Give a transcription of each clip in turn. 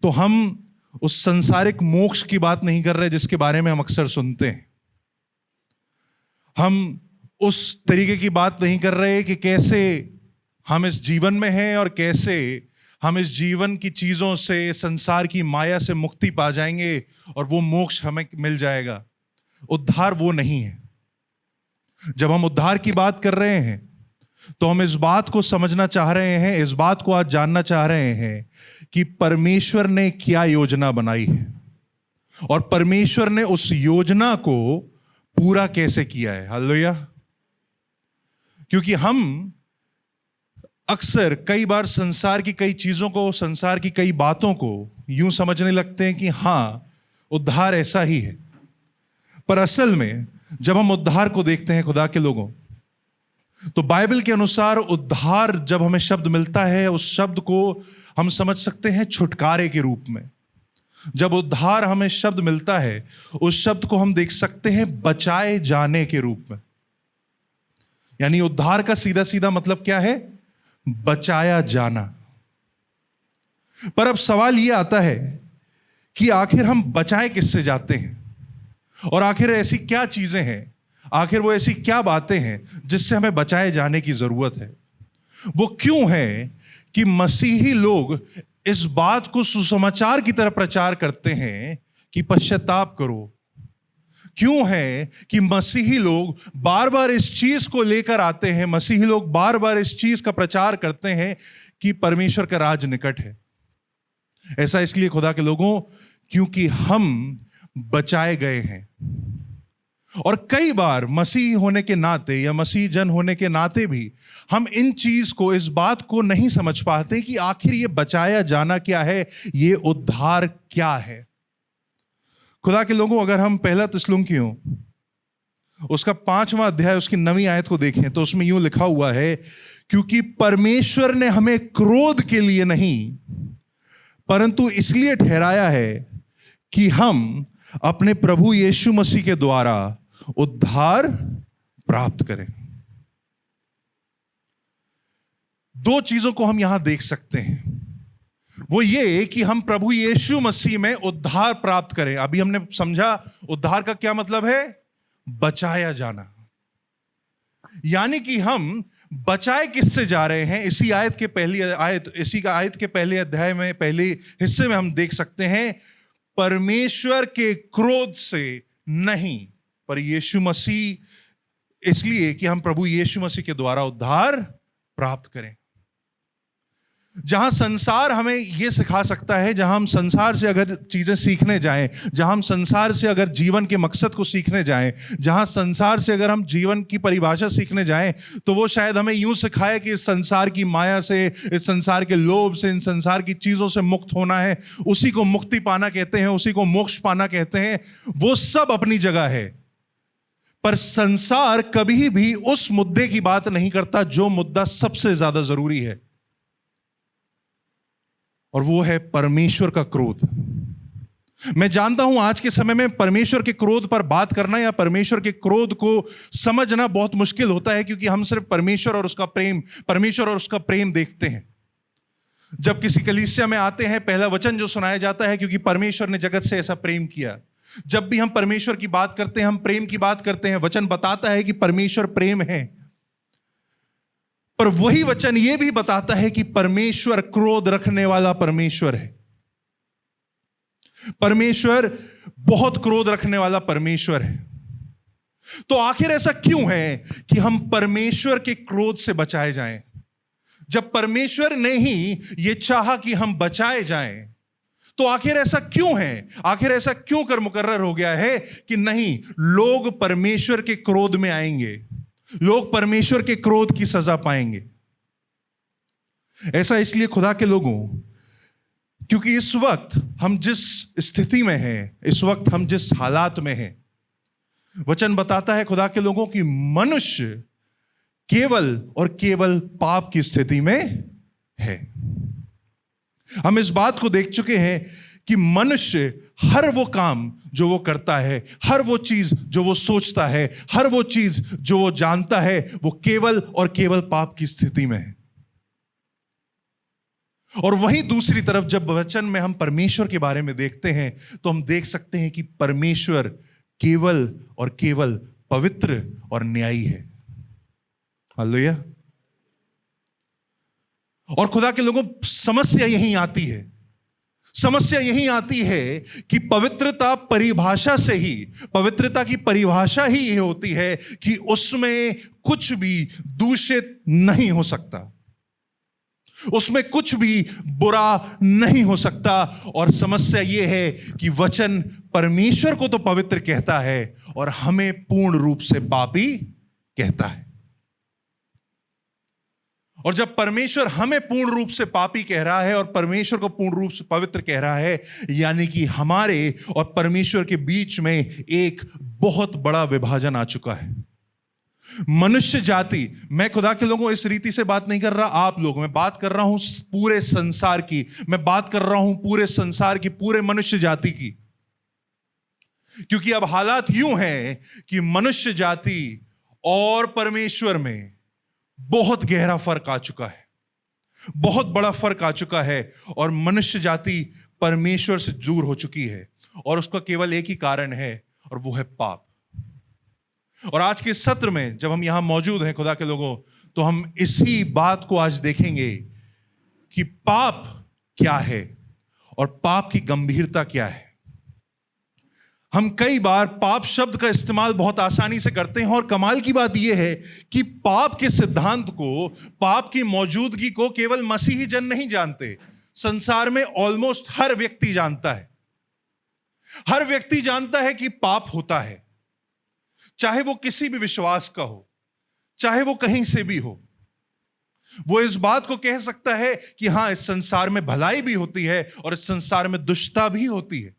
तो हम उस सांसारिक मोक्ष की बात नहीं कर रहे जिसके बारे में हम अक्सर सुनते हैं। हम उस तरीके की बात नहीं कर रहे कि कैसे हम इस जीवन में हैं और कैसे हम इस जीवन की चीजों से, संसार की माया से मुक्ति पा जाएंगे और वो मोक्ष हमें मिल जाएगा। उद्धार वो नहीं है। जब हम उद्धार की बात कर रहे हैं तो हम इस बात को समझना चाह रहे हैं, इस बात को आज जानना चाह रहे हैं कि परमेश्वर ने क्या योजना बनाई है और परमेश्वर ने उस योजना को पूरा कैसे किया है। हालेलुया। क्योंकि हम अक्सर कई बार संसार की कई चीजों को, संसार की कई बातों को यूं समझने लगते हैं कि हां, उद्धार ऐसा ही है। पर असल में जब हम उद्धार को देखते हैं खुदा के लोगों, तो बाइबल के अनुसार उद्धार जब हमें शब्द मिलता है, उस शब्द को हम समझ सकते हैं छुटकारे के रूप में। जब उद्धार हमें शब्द मिलता है, उस शब्द को हम देख सकते हैं बचाए जाने के रूप में। यानी उद्धार का सीधा सीधा मतलब क्या है? बचाया जाना। पर अब सवाल यह आता है कि आखिर हम बचाए किससे जाते हैं और आखिर ऐसी क्या चीजें हैं, आखिर वो ऐसी क्या बातें हैं जिससे हमें बचाए जाने की जरूरत है। वो क्यों है कि मसीही लोग इस बात को सुसमाचार की तरह प्रचार करते हैं कि पश्चाताप करो? क्यों है कि मसीही लोग बार बार इस चीज को लेकर आते हैं, मसीही लोग बार बार इस चीज का प्रचार करते हैं कि परमेश्वर का राज निकट है? ऐसा इसलिए खुदा के लोगों, क्योंकि हम बचाए गए हैं। और कई बार मसीही होने के नाते या मसीह जन होने के नाते भी हम इन चीज को, इस बात को नहीं समझ पाते कि आखिर ये बचाया जाना क्या है, ये उद्धार क्या है। खुदा के लोगों, अगर हम पहला थिस्सलुनीकियों उसका 5वां अध्याय उसकी 9वीं आयत को देखें तो उसमें यूं लिखा हुआ है, क्योंकि परमेश्वर ने हमें क्रोध के लिए नहीं परंतु इसलिए ठहराया है कि हम अपने प्रभु यीशु मसीह के द्वारा उद्धार प्राप्त करें। दो चीजों को हम यहां देख सकते हैं। वो ये कि हम प्रभु यीशु मसीह में उद्धार प्राप्त करें। अभी हमने समझा उद्धार का क्या मतलब है? बचाया जाना। यानी कि हम बचाए किससे जा रहे हैं? इसी आयत के पहले अध्याय में, पहले हिस्से में हम देख सकते हैं, परमेश्वर के क्रोध से नहीं, पर यीशु मसीह, इसलिए कि हम प्रभु यीशु मसीह के द्वारा उद्धार प्राप्त करें। जहां संसार हमें यह सिखा सकता है, जहां हम संसार से अगर चीजें सीखने जाएं, जहां हम संसार से अगर जीवन के मकसद को सीखने जाएं, जहां संसार से अगर हम जीवन की परिभाषा सीखने जाएं, तो वो शायद हमें यूं सिखाए कि इस संसार की माया से, इस संसार के लोभ से, इन संसार की चीजों से मुक्त होना है, उसी को मुक्ति पाना कहते हैं, उसी को मोक्ष पाना कहते हैं। वो सब अपनी जगह है, पर संसार कभी भी उस मुद्दे की बात नहीं करता जो मुद्दा सबसे ज्यादा जरूरी है, और वो है परमेश्वर का क्रोध। मैं जानता हूं आज के समय में परमेश्वर के क्रोध पर बात करना या परमेश्वर के क्रोध को समझना बहुत मुश्किल होता है, क्योंकि हम सिर्फ परमेश्वर और उसका प्रेम देखते हैं। जब किसी कलीसिया में आते हैं, पहला वचन जो सुनाया जाता है, क्योंकि परमेश्वर ने जगत से ऐसा प्रेम किया। जब भी हम परमेश्वर की बात करते हैं, हम प्रेम की बात करते हैं। वचन बताता है कि परमेश्वर प्रेम है, पर वही वचन यह भी बताता है कि परमेश्वर क्रोध रखने वाला परमेश्वर है। परमेश्वर बहुत क्रोध रखने वाला परमेश्वर है। तो आखिर ऐसा क्यों है कि हम परमेश्वर के क्रोध से बचाए जाएं? जब परमेश्वर ने ही यह चाहा कि हम बचाए जाएं, तो आखिर ऐसा क्यों है? आखिर ऐसा क्यों कर मुकर्रर हो गया है कि नहीं, लोग परमेश्वर के क्रोध में आएंगे, लोग परमेश्वर के क्रोध की सजा पाएंगे? ऐसा इसलिए खुदा के लोगों, क्योंकि इस वक्त हम जिस स्थिति में हैं, इस वक्त हम जिस हालात में हैं, वचन बताता है खुदा के लोगों की मनुष्य केवल और केवल पाप की स्थिति में है। हम इस बात को देख चुके हैं कि मनुष्य हर वो काम जो वो करता है, हर वो चीज जो वो सोचता है, हर वो चीज जो वो जानता है, वो केवल और केवल पाप की स्थिति में है। और वहीं दूसरी तरफ जब वचन में हम परमेश्वर के बारे में देखते हैं तो हम देख सकते हैं कि परमेश्वर केवल और केवल पवित्र और न्यायी है। हालेलुया। और खुदा के लोगों, समस्या यहीं आती है, समस्या यही आती है कि पवित्रता की परिभाषा ही ये होती है कि उसमें कुछ भी दूषित नहीं हो सकता, उसमें कुछ भी बुरा नहीं हो सकता। और समस्या यह है कि वचन परमेश्वर को तो पवित्र कहता है और हमें पूर्ण रूप से पापी कहता है। और जब परमेश्वर हमें पूर्ण रूप से पापी कह रहा है और परमेश्वर को पूर्ण रूप से पवित्र कह रहा है, यानी कि हमारे और परमेश्वर के बीच में एक बहुत बड़ा विभाजन आ चुका है। मनुष्य जाति, मैं खुदा के लोगों इस रीति से बात नहीं कर रहा आप लोग, मैं बात कर रहा हूं पूरे संसार की, मैं बात कर रहा हूं पूरे संसार की, पूरे मनुष्य जाति की। क्योंकि अब हालात यूं हैं कि मनुष्य जाति और परमेश्वर में बहुत गहरा फर्क आ चुका है, बहुत बड़ा फर्क आ चुका है और मनुष्य जाति परमेश्वर से दूर हो चुकी है। और उसका केवल एक ही कारण है और वो है पाप। और आज के सत्र में जब हम यहां मौजूद हैं खुदा के लोगों, तो हम इसी बात को आज देखेंगे कि पाप क्या है और पाप की गंभीरता क्या है। हम कई बार पाप शब्द का इस्तेमाल बहुत आसानी से करते हैं और कमाल की बात यह है कि पाप के सिद्धांत को, पाप की मौजूदगी को केवल मसीही जन नहीं जानते, संसार में ऑलमोस्ट हर व्यक्ति जानता है। हर व्यक्ति जानता है कि पाप होता है, चाहे वो किसी भी विश्वास का हो, चाहे वो कहीं से भी हो। वो इस बात को कह सकता है कि हां, इस संसार में भलाई भी होती है और इस संसार में दुष्टता भी होती है।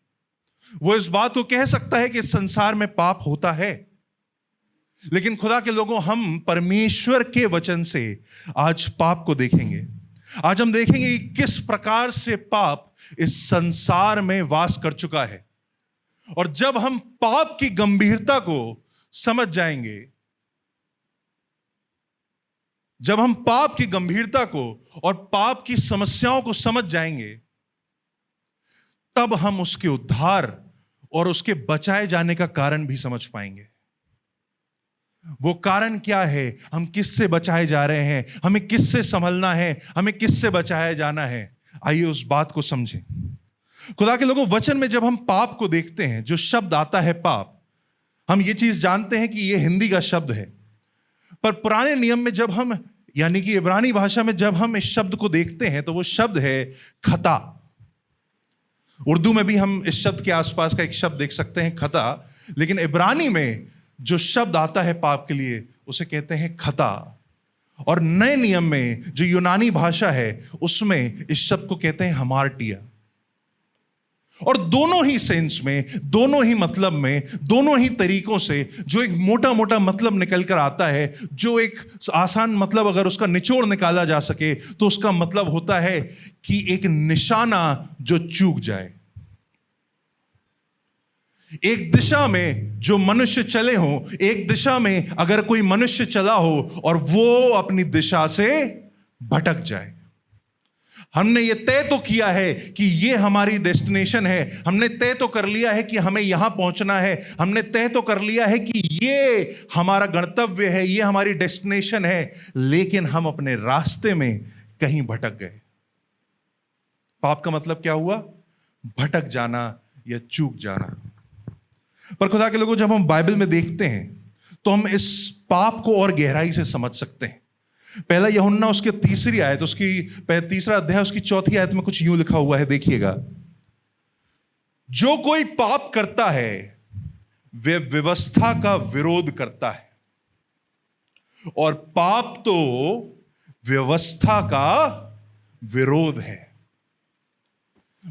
वो इस बात को कह सकता है कि इस संसार में पाप होता है। लेकिन खुदा के लोगों, हम परमेश्वर के वचन से आज पाप को देखेंगे। आज हम देखेंगे कि किस प्रकार से पाप इस संसार में वास कर चुका है। और जब हम पाप की गंभीरता को समझ जाएंगे, जब हम पाप की गंभीरता को और पाप की समस्याओं को समझ जाएंगे, तब हम उसके उद्धार और उसके बचाए जाने का कारण भी समझ पाएंगे। वो कारण क्या है, हम किससे बचाए जा रहे हैं, हमें किससे संभलना है, हमें किससे बचाया जाना है। आइए उस बात को समझें। खुदा के लोगों, वचन में जब हम पाप को देखते हैं, जो शब्द आता है पाप, हम ये चीज जानते हैं कि ये हिंदी का शब्द है, पर पुराने नियम में जब हम, यानी कि इब्रानी भाषा में जब हम इस शब्द को देखते हैं तो वो शब्द है खता। उर्दू में भी हम इस शब्द के आसपास का एक शब्द देख सकते हैं, खता। लेकिन इब्रानी में जो शब्द आता है पाप के लिए, उसे कहते हैं खता। और नए नियम में जो यूनानी भाषा है, उसमें इस शब्द को कहते हैं हमार्टिया। और दोनों ही सेंस में, दोनों ही मतलब में, दोनों ही तरीकों से जो एक मोटा मोटा मतलब निकल कर आता है, जो एक आसान मतलब अगर उसका निचोड़ निकाला जा सके तो उसका मतलब होता है कि एक निशाना जो चूक जाए। एक दिशा में जो मनुष्य चले हो, एक दिशा में अगर कोई मनुष्य चला हो और वो अपनी दिशा से भटक जाए। हमने ये तय तो किया है कि ये हमारी डेस्टिनेशन है, हमने तय तो कर लिया है कि हमें यहां पहुंचना है, हमने तय तो कर लिया है कि ये हमारा गंतव्य है, ये हमारी डेस्टिनेशन है, लेकिन हम अपने रास्ते में कहीं भटक गए। पाप का मतलब क्या हुआ? भटक जाना या चूक जाना। पर खुदा के लोगों, जब हम बाइबल में देखते हैं तो हम इस पाप को और गहराई से समझ सकते हैं। पहला यूहन्ना उसके 3री आयत, उसकी 3रा अध्याय उसकी 4थी आयत में कुछ यूं लिखा हुआ है, देखिएगा। जो कोई पाप करता है वे व्यवस्था का विरोध करता है, और पाप तो व्यवस्था का विरोध है।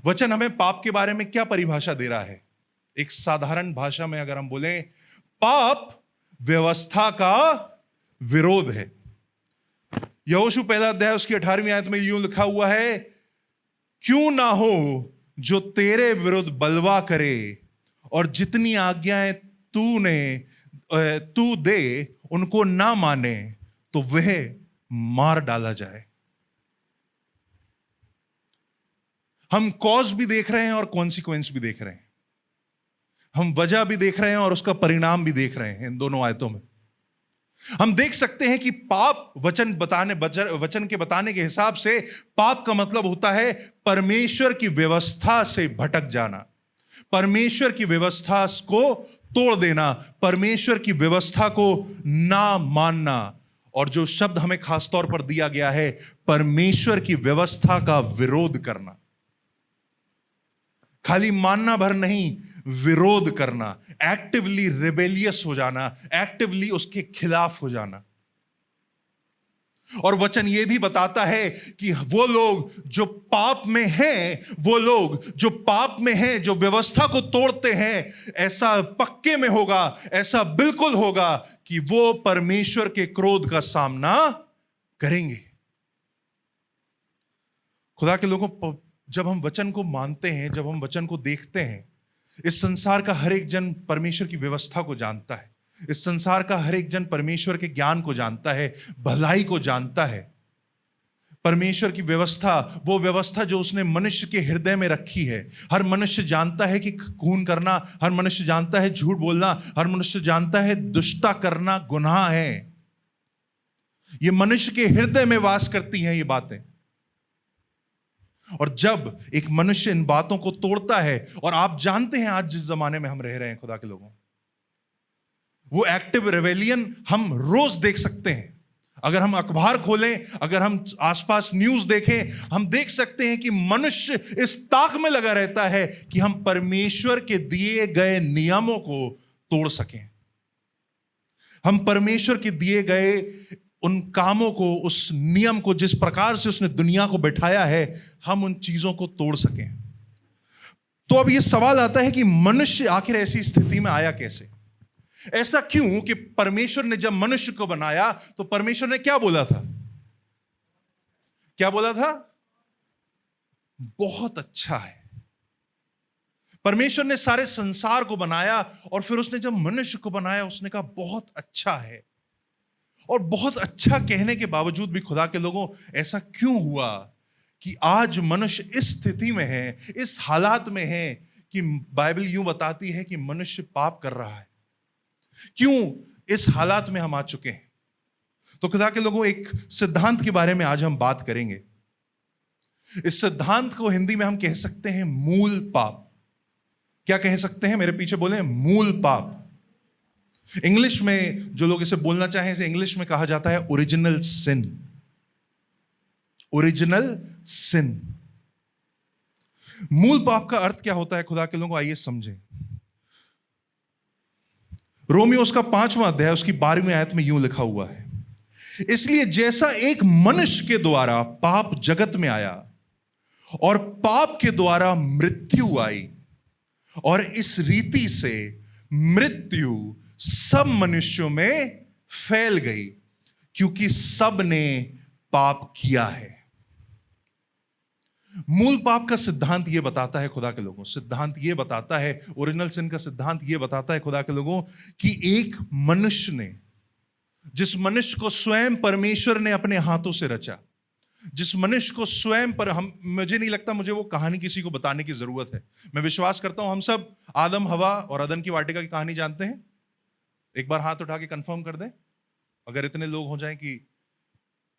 वचन हमें पाप के बारे में क्या परिभाषा दे रहा है? एक साधारण भाषा में अगर हम बोलें, पाप व्यवस्था का विरोध है। यहोशू 1 अध्याय उसकी 18वीं आयत में यूं लिखा हुआ है, क्यों ना हो जो तेरे विरुद्ध बलवा करे और जितनी आज्ञाएं तू दे उनको ना माने तो वह मार डाला जाए। हम कॉज भी देख रहे हैं और कॉन्सिक्वेंस भी देख रहे हैं, हम वजह भी देख रहे हैं और उसका परिणाम भी देख रहे हैं। इन दोनों आयतों में हम देख सकते हैं कि पाप वचन के बताने के हिसाब से पाप का मतलब होता है परमेश्वर की व्यवस्था से भटक जाना, परमेश्वर की व्यवस्था को तोड़ देना, परमेश्वर की व्यवस्था को ना मानना। और जो शब्द हमें खास तौर पर दिया गया है, परमेश्वर की व्यवस्था का विरोध करना। खाली मानना भर नहीं, विरोध करना, एक्टिवली रिबेलियस हो जाना, एक्टिवली उसके खिलाफ हो जाना। और वचन यह भी बताता है कि वो लोग जो पाप में हैं, वो लोग जो पाप में हैं, जो व्यवस्था को तोड़ते हैं, ऐसा पक्के में होगा, ऐसा बिल्कुल होगा कि वो परमेश्वर के क्रोध का सामना करेंगे। खुदा के लोगों, जब हम वचन को मानते हैं, जब हम वचन को देखते हैं, इस संसार का हर एक जन परमेश्वर की व्यवस्था को जानता है, इस संसार का हर एक जन परमेश्वर के ज्ञान को जानता है, भलाई को जानता है। परमेश्वर की व्यवस्था, वो व्यवस्था जो उसने मनुष्य के हृदय में रखी है। हर मनुष्य जानता है कि खून करना, हर मनुष्य जानता है झूठ बोलना, हर मनुष्य जानता है दुष्टता करना गुनाह है। ये मनुष्य के हृदय में वास करती हैं ये बातें। और जब एक मनुष्य इन बातों को तोड़ता है, और आप जानते हैं आज जिस जमाने में हम रह रहे हैं खुदा के लोगों, वो एक्टिव रेवेलियन हम रोज देख सकते हैं। अगर हम अखबार खोलें, अगर हम आसपास न्यूज देखें, हम देख सकते हैं कि मनुष्य इस ताक में लगा रहता है कि हम परमेश्वर के दिए गए नियमों को तोड़ सकें, हम परमेश्वर के दिए गए उन कामों को, उस नियम को, जिस प्रकार से उसने दुनिया को बैठाया है, हम उन चीजों को तोड़ सकें। तो अब यह सवाल आता है कि मनुष्य आखिर ऐसी स्थिति में आया कैसे? ऐसा क्यों कि परमेश्वर ने जब मनुष्य को बनाया तो परमेश्वर ने क्या बोला था? क्या बोला था? बहुत अच्छा है। परमेश्वर ने सारे संसार को बनाया और फिर उसने जब मनुष्य को बनाया उसने कहा बहुत अच्छा है। और बहुत अच्छा कहने के बावजूद भी खुदा के लोगों, ऐसा क्यों हुआ कि आज मनुष्य इस स्थिति में है, इस हालात में है कि बाइबल यूं बताती है कि मनुष्य पाप कर रहा है? क्यों इस हालात में हम आ चुके हैं? तो खुदा के लोगों, एक सिद्धांत के बारे में आज हम बात करेंगे। इस सिद्धांत को हिंदी में हम कह सकते हैं मूल पाप। क्या कह सकते हैं? मेरे पीछे बोले, मूल पाप। इंग्लिश में जो लोग इसे बोलना चाहें, इसे इंग्लिश में कहा जाता है ओरिजिनल सिन। ओरिजिनल सिन। मूल पाप का अर्थ क्या होता है खुदा के लोगों? आइए समझें। रोमियो उसका 5वां अध्याय उसकी 12वीं आयत में यूं लिखा हुआ है, इसलिए जैसा एक मनुष्य के द्वारा पाप जगत में आया और पाप के द्वारा मृत्यु आई, और इस रीति से मृत्यु सब मनुष्यों में फैल गई, क्योंकि सब ने पाप किया है। मूल पाप का सिद्धांत यह बताता है खुदा के लोगों, सिद्धांत यह बताता है, ओरिजिनल सिन का सिद्धांत यह बताता है खुदा के लोगों, कि एक मनुष्य ने, जिस मनुष्य को स्वयं परमेश्वर ने अपने हाथों से रचा, जिस मनुष्य को स्वयं पर, मुझे नहीं लगता मुझे वो कहानी किसी को बताने की जरूरत है। मैं विश्वास करता हूं हम सब आदम, हवा और अदन की वाटिका की कहानी जानते हैं। एक बार हाथ उठा के कंफर्म कर दें, अगर इतने लोग हो जाएं कि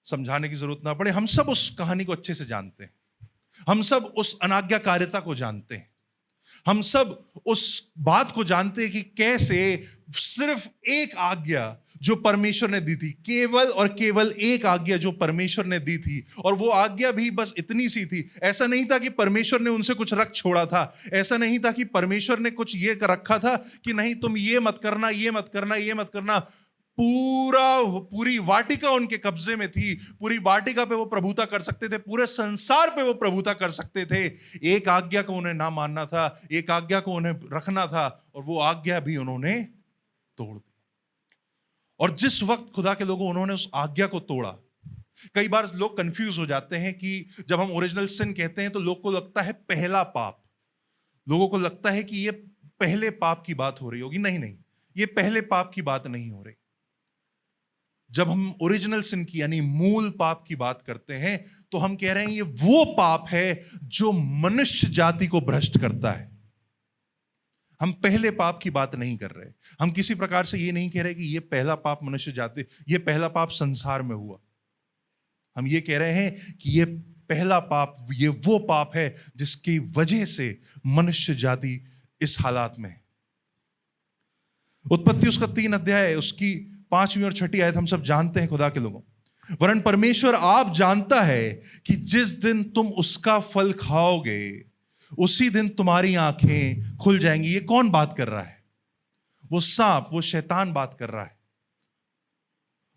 समझाने की जरूरत ना पड़े। हम सब उस कहानी को अच्छे से जानते हैं, हम सब उस अनाज्ञाकारिता को जानते हैं, हम सब उस बात को जानते हैं कि कैसे सिर्फ एक आज्ञा जो परमेश्वर ने दी थी, केवल और केवल एक आज्ञा जो परमेश्वर ने दी थी, और वो आज्ञा भी बस इतनी सी थी। ऐसा नहीं था कि परमेश्वर ने उनसे कुछ रख छोड़ा था, ऐसा नहीं था कि परमेश्वर ने कुछ ये रखा था कि नहीं तुम ये मत करना, ये मत करना, ये मत करना। पूरी वाटिका उनके कब्जे में थी, पूरी वाटिका पे वो प्रभुता कर सकते थे, पूरे संसार पे वो प्रभुता कर सकते थे। एक आज्ञा को उन्हें ना मानना था, एक आज्ञा को उन्हें रखना था, और वो आज्ञा भी उन्होंने तोड़ दी। और जिस वक्त खुदा के लोगों उन्होंने उस आज्ञा को तोड़ा, कई बार लोग कंफ्यूज हो जाते हैं कि जब हम ओरिजिनल सिन कहते हैं तो लोग को लगता है पहला पाप, लोगों को लगता है कि ये पहले पाप की बात हो रही होगी। नहीं नहीं, ये पहले पाप की बात नहीं हो रही। जब हम ओरिजिनल सिन की यानी मूल पाप की बात करते हैं तो हम कह रहे हैं ये वो पाप है जो मनुष्य जाति को भ्रष्ट करता है। हम पहले पाप की बात नहीं कर रहे। हम किसी प्रकार से ये नहीं कह रहे कि ये पहला पाप मनुष्य जाति, ये पहला पाप संसार में हुआ। हम ये कह रहे हैं कि ये पहला पाप, ये वो पाप है जिसकी वजह से मनुष्य जाति इस हालात में है। उत्पत्ति उसका 3 अध्याय है, उसकी 5वीं और 6ठी आयत हम सब जानते हैं खुदा के लोगों। वरन परमेश्वर आप जानता है कि जिस दिन तुम उसका फल खाओगे उसी दिन तुम्हारी आंखें खुल जाएंगी। ये कौन बात कर रहा है? वो सांप, वो शैतान बात कर रहा है।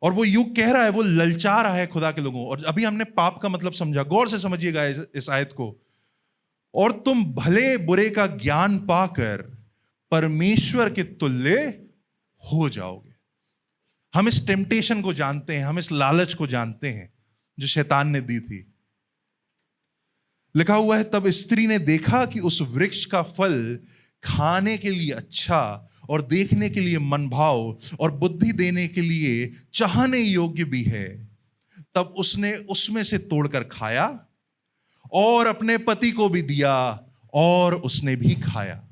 और वो यूं कह रहा है, वो ललचा रहा है खुदा के लोगों। और अभी हमने पाप का मतलब समझा, गौर से समझिएगा इस आयत को। और तुम भले बुरे का ज्ञान पाकर परमेश्वर के तुल्य हो जाओगे। हम इस टेम्पटेशन को जानते हैं, हम इस लालच को जानते हैं जो शैतान ने दी थी। लिखा हुआ है, तब स्त्री ने देखा कि उस वृक्ष का फल खाने के लिए अच्छा और देखने के लिए मनभाव और बुद्धि देने के लिए चाहने योग्य भी है। तब उसने उसमें से तोड़कर खाया और अपने पति को भी दिया और उसने भी खाया।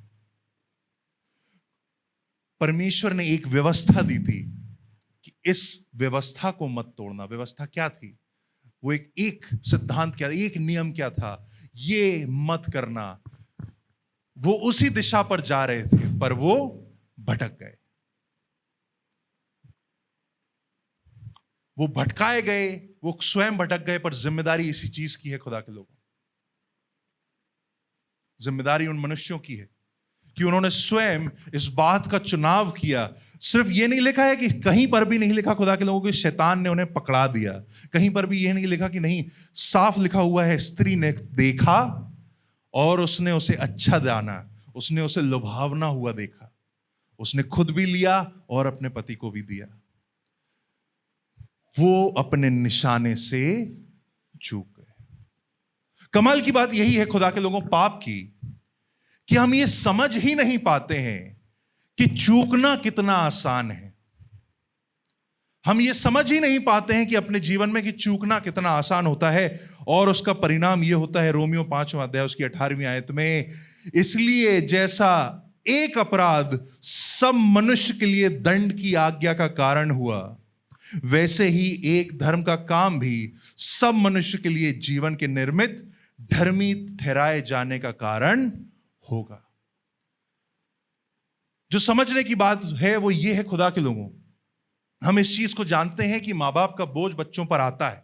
परमेश्वर ने एक व्यवस्था दी थी कि इस व्यवस्था को मत तोड़ना। व्यवस्था क्या थी? वो एक सिद्धांत क्या, एक नियम क्या था? ये मत करना। वो उसी दिशा पर जा रहे थे पर वो भटक गए, वो भटकाए गए, वो स्वयं भटक गए। पर जिम्मेदारी इसी चीज की है खुदा के लोगों। जिम्मेदारी उन मनुष्यों की है कि उन्होंने स्वयं इस बात का चुनाव किया। सिर्फ ये नहीं लिखा है कि कहीं पर भी नहीं लिखा खुदा के लोगों को शैतान ने उन्हें पकड़ा दिया। कहीं पर भी यह नहीं लिखा कि नहीं, साफ लिखा हुआ है स्त्री ने देखा और उसने उसे अच्छा जाना, उसने उसे लुभावना हुआ देखा, उसने खुद भी लिया और अपने पति को भी दिया। वो अपने निशाने से चूक गए। कमाल की बात यही है खुदा के लोगों पाप की, कि हम ये समझ ही नहीं पाते हैं कि चूकना कितना आसान है। हम ये समझ ही नहीं पाते हैं कि अपने जीवन में कि चूकना कितना आसान होता है। और उसका परिणाम ये होता है, रोमियो 5वां अध्याय उसकी 18वीं आयत में, इसलिए जैसा एक अपराध सब मनुष्य के लिए दंड की आज्ञा का कारण हुआ, वैसे ही एक धर्म का काम भी सब मनुष्य के लिए जीवन के निर्मित धर्मी ठहराए जाने का कारण होगा। जो समझने की बात है वो ये है खुदा के लोगों, हम इस चीज को जानते हैं कि मां बाप का बोझ बच्चों पर आता है।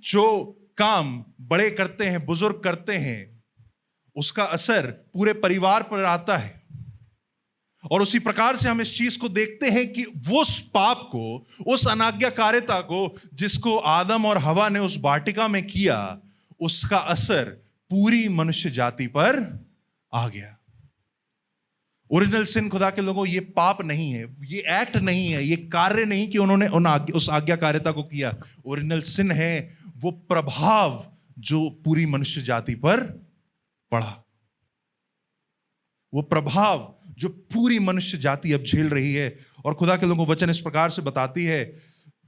जो काम बड़े करते हैं, बुजुर्ग करते हैं, उसका असर पूरे परिवार पर आता है। और उसी प्रकार से हम इस चीज को देखते हैं कि वो उस पाप को, उस अनाज्ञाकारिता को जिसको आदम और हवा ने उस वाटिका में किया, उसका असर पूरी मनुष्य जाति पर आ गया। ओरिजिनल सिन खुदा के लोगों ये पाप नहीं है, ये एक्ट नहीं है, ये कार्य नहीं कि उन्होंने उस आज्ञाकारिता को किया। ओरिजिनल सिन है वो प्रभाव जो पूरी मनुष्य जाति पर पड़ा, वो प्रभाव जो पूरी मनुष्य जाति अब झेल रही है। और खुदा के लोगों वचन इस प्रकार से बताती है,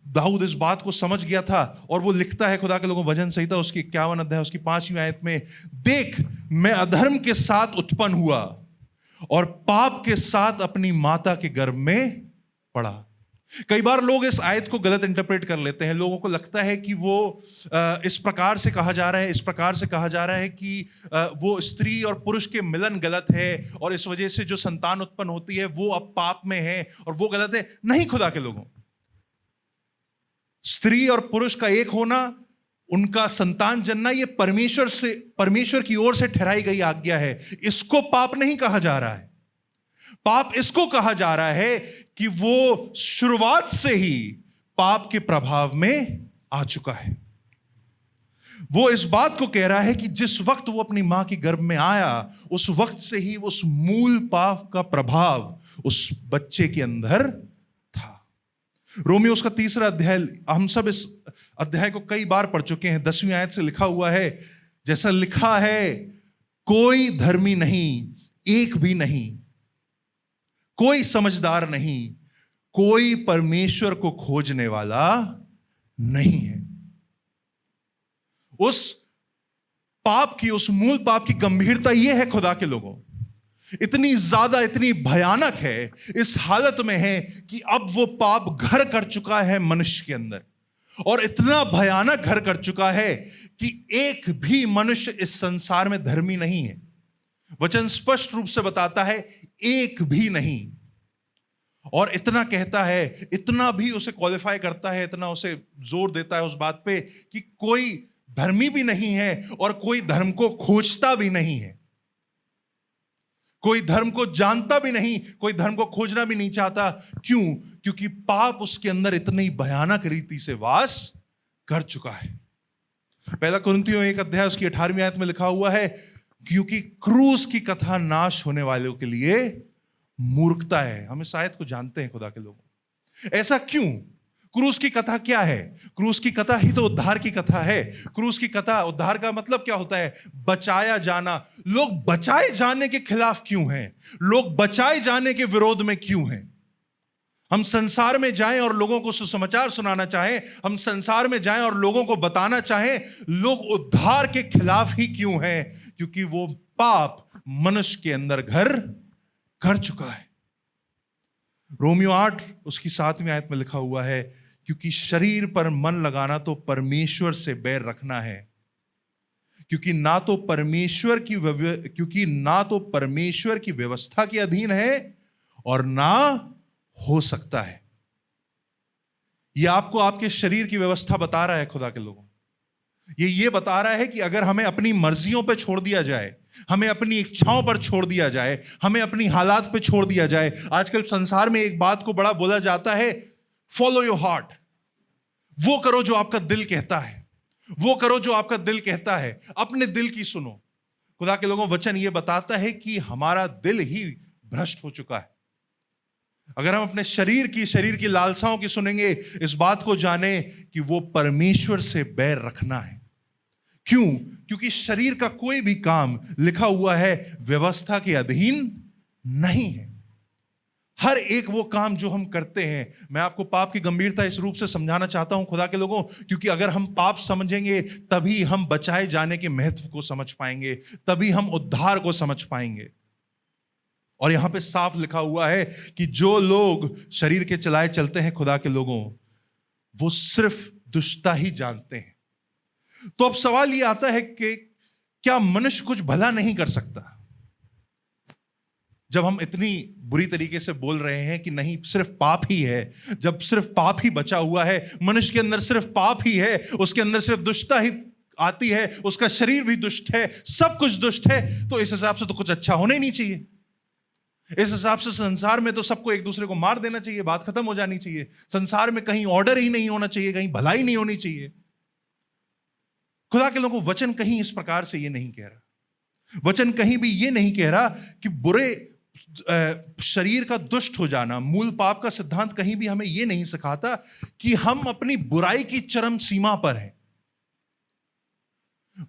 दाऊद इस बात को समझ गया था और वो लिखता है खुदा के लोगों भजन संहिता उसकी 51 अध्याय उसकी 5वीं आयत में, देख मैं अधर्म के साथ उत्पन्न हुआ और पाप के साथ अपनी माता के गर्भ में पड़ा। कई बार लोग इस आयत को गलत इंटरप्रेट कर लेते हैं। लोगों को लगता है कि वो इस प्रकार से कहा जा रहा है, इस प्रकार से कहा जा रहा है कि वो स्त्री और पुरुष के मिलन गलत है और इस वजह से जो संतान उत्पन्न होती है वो अब पाप में है और वो गलत है। नहीं खुदा के लोगों, स्त्री और पुरुष का एक होना, उनका संतान जन्ना, ये परमेश्वर की ओर से ठहराई गई आज्ञा है। इसको पाप नहीं कहा जा रहा है। पाप इसको कहा जा रहा है कि वो शुरुआत से ही पाप के प्रभाव में आ चुका है। वो इस बात को कह रहा है कि जिस वक्त वो अपनी मां के गर्भ में आया, उस वक्त से ही उस मूल पाप का प्रभाव उस बच्चे के अंदर था। रोमियो उसका 3रा अध्याय, हम सब इस अध्याय को कई बार पढ़ चुके हैं। 10वीं आयत से लिखा हुआ है, जैसा लिखा है, कोई धर्मी नहीं, एक भी नहीं, कोई समझदार नहीं, कोई परमेश्वर को खोजने वाला नहीं है। उस पाप की, उस मूल पाप की गंभीरता यह है खुदा के लोगों, इतनी ज्यादा, इतनी भयानक है, इस हालत में है कि अब वो पाप घर कर चुका है मनुष्य के अंदर, और इतना भयानक घर कर चुका है कि एक भी मनुष्य इस संसार में धर्मी नहीं है। वचन स्पष्ट रूप से बताता है, एक भी नहीं। और इतना कहता है, इतना भी उसे क्वालिफाई करता है, इतना उसे जोर देता है उस बात पे कि कोई धर्मी भी नहीं है और कोई धर्म को खोजता भी नहीं है, कोई धर्म को जानता भी नहीं, कोई धर्म को खोजना भी नहीं चाहता। क्यों? क्योंकि पाप उसके अंदर इतनी भयानक रीति से वास कर चुका है। पहला कुरिन्थियों 1 अध्याय उसकी 18वीं आयत में लिखा हुआ है, क्योंकि क्रूस की कथा नाश होने वालों के लिए मूर्खता है। हम इस आयत को जानते हैं खुदा के लोगों। ऐसा क्यों? क्रूस की कथा क्या है? क्रूस की कथा ही तो उद्धार की कथा है। क्रूस की कथा, उद्धार का मतलब क्या होता है? बचाया जाना। लोग बचाए जाने के खिलाफ क्यों हैं? लोग बचाए जाने के विरोध में क्यों हैं? हम संसार में जाएं और लोगों को सुसमाचार सुनाना चाहें, हम संसार में जाएं और लोगों को बताना चाहें, लोग उद्धार के खिलाफ ही क्यों हैं? क्योंकि वो पाप मनुष्य के अंदर घर कर चुका है। रोमियो 8 उसकी 7वीं आयत में लिखा हुआ है, क्योंकि शरीर पर मन लगाना तो परमेश्वर से बैर रखना है, क्योंकि ना तो परमेश्वर की व्यवस्था के अधीन है और ना हो सकता है। यह आपको आपके शरीर की व्यवस्था बता रहा है खुदा के लोगों। ये बता रहा है कि अगर हमें अपनी मर्जियों पर छोड़ दिया जाए, हमें अपनी इच्छाओं पर छोड़ दिया जाए, हमें अपनी हालात पर छोड़ दिया जाए। आजकल संसार में एक बात को बड़ा बोला जाता है, फॉलो योर हार्ट। वो करो जो आपका दिल कहता है, वो करो जो आपका दिल कहता है, अपने दिल की सुनो। खुदा के लोगों, वचन ये बताता है कि हमारा दिल ही भ्रष्ट हो चुका है। अगर हम अपने शरीर की लालसाओं की सुनेंगे, इस बात को जाने कि वो परमेश्वर से बैर रखना है। क्यों? क्योंकि शरीर का कोई भी काम, लिखा हुआ है, व्यवस्था के अधीन नहीं है। हर एक वो काम जो हम करते हैं, मैं आपको पाप की गंभीरता इस रूप से समझाना चाहता हूं खुदा के लोगों, क्योंकि अगर हम पाप समझेंगे तभी हम बचाए जाने के महत्व को समझ पाएंगे, तभी हम उद्धार को समझ पाएंगे। और यहां पे साफ लिखा हुआ है कि जो लोग शरीर के चलाए चलते हैं खुदा के लोगों, वो सिर्फ दुष्टता ही जानते हैं। तो अब सवाल यह आता है कि क्या मनुष्य कुछ भला नहीं कर सकता? जब हम इतनी बुरी तरीके से बोल रहे हैं कि नहीं, सिर्फ पाप ही है, जब सिर्फ पाप ही बचा हुआ है, मनुष्य के अंदर सिर्फ पाप ही है, उसके अंदर सिर्फ दुष्टता ही आती है, उसका शरीर भी दुष्ट है, सब कुछ दुष्ट है, तो इस हिसाब से तो कुछ अच्छा होना ही नहीं चाहिए। इस हिसाब से संसार में तो सबको एक दूसरे को मार देना चाहिए, बात खत्म हो जानी चाहिए। संसार में कहीं ऑर्डर ही नहीं होना चाहिए, कहीं भलाई नहीं होनी चाहिए। खुदा के लोगों को वचन कहीं इस प्रकार से ये नहीं कह रहा। वचन कहीं भी ये नहीं कह रहा कि बुरे शरीर का दुष्ट हो जाना, मूल पाप का सिद्धांत कहीं भी हमें यह नहीं सिखाता कि हम अपनी बुराई की चरम सीमा पर हैं।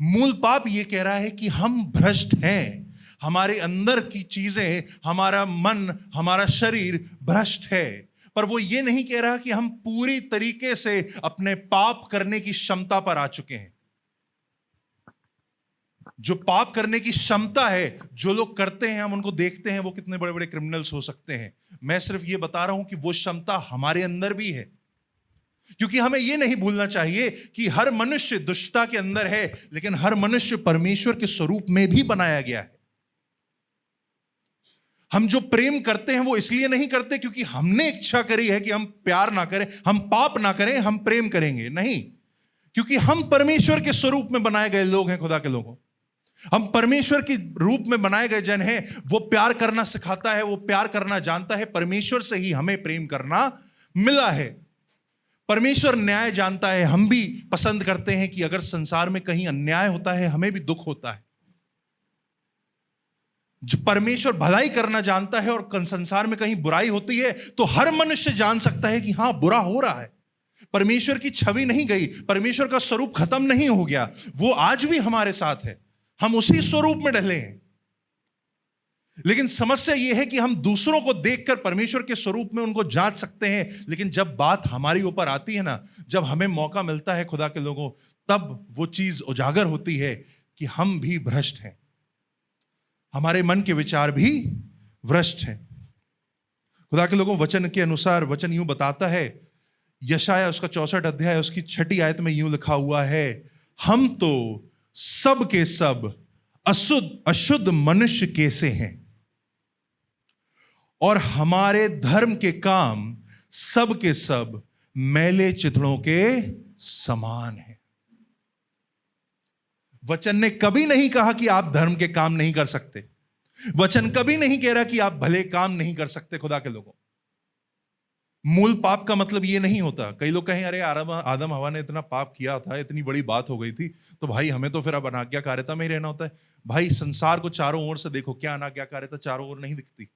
मूल पाप यह कह रहा है कि हम भ्रष्ट हैं, हमारे अंदर की चीजें, हमारा मन, हमारा शरीर भ्रष्ट है। पर वो ये नहीं कह रहा कि हम पूरी तरीके से अपने पाप करने की क्षमता पर आ चुके हैं। जो पाप करने की क्षमता है, जो लोग करते हैं, हम उनको देखते हैं वो कितने बड़े बड़े क्रिमिनल्स हो सकते हैं। मैं सिर्फ ये बता रहा हूं कि वो क्षमता हमारे अंदर भी है, क्योंकि हमें यह नहीं भूलना चाहिए कि हर मनुष्य दुष्टता के अंदर है, लेकिन हर मनुष्य परमेश्वर के स्वरूप में भी बनाया गया है। हम जो प्रेम करते हैं वो इसलिए नहीं करते क्योंकि हमने इच्छा करी है कि हम प्यार ना करें, हम पाप ना करें, हम प्रेम करेंगे, नहीं, क्योंकि हम परमेश्वर के स्वरूप में बनाए गए लोग हैं। खुदा के लोगों, हम परमेश्वर के रूप में बनाए गए जन हैं। वो प्यार करना सिखाता है, वो प्यार करना जानता है। परमेश्वर से ही हमें प्रेम करना मिला है। परमेश्वर न्याय जानता है। हम भी पसंद करते हैं कि अगर संसार में कहीं अन्याय होता है, हमें भी दुख होता है। जब परमेश्वर भलाई करना जानता है और संसार में कहीं बुराई होती है, तो हर मनुष्य जान सकता है कि हां, बुरा हो रहा है। परमेश्वर की छवि नहीं गई, परमेश्वर का स्वरूप खत्म नहीं हो गया, वो आज भी हमारे साथ है। हम उसी स्वरूप में ढले हैं। लेकिन समस्या यह है कि हम दूसरों को देखकर परमेश्वर के स्वरूप में उनको जांच सकते हैं, लेकिन जब बात हमारी ऊपर आती है ना, जब हमें मौका मिलता है खुदा के लोगों, तब वो चीज उजागर होती है कि हम भी भ्रष्ट हैं, हमारे मन के विचार भी भ्रष्ट हैं। खुदा के लोगों, वचन के अनुसार वचन यूं बताता है, यशाया उसका 64 अध्याय उसकी 6 आयत में यूं लिखा हुआ है, हम तो सब के सब अशुद्ध मनुष्य कैसे हैं, और हमारे धर्म के काम सब के सब मैले चिथड़ों के समान हैं। वचन ने कभी नहीं कहा कि आप धर्म के काम नहीं कर सकते। वचन कभी नहीं कह रहा कि आप भले काम नहीं कर सकते। खुदा के लोगों, मूल पाप का मतलब यह नहीं होता। कई लोग कहें, अरे आदम हवा ने इतना पाप किया था, इतनी बड़ी बात हो गई थी, तो भाई हमें तो फिर अब अनाज्ञाकारिता में ही रहना होता है। भाई संसार को चारों ओर से देखो, क्या अनाज्ञाकारिता चारों ओर नहीं दिखती?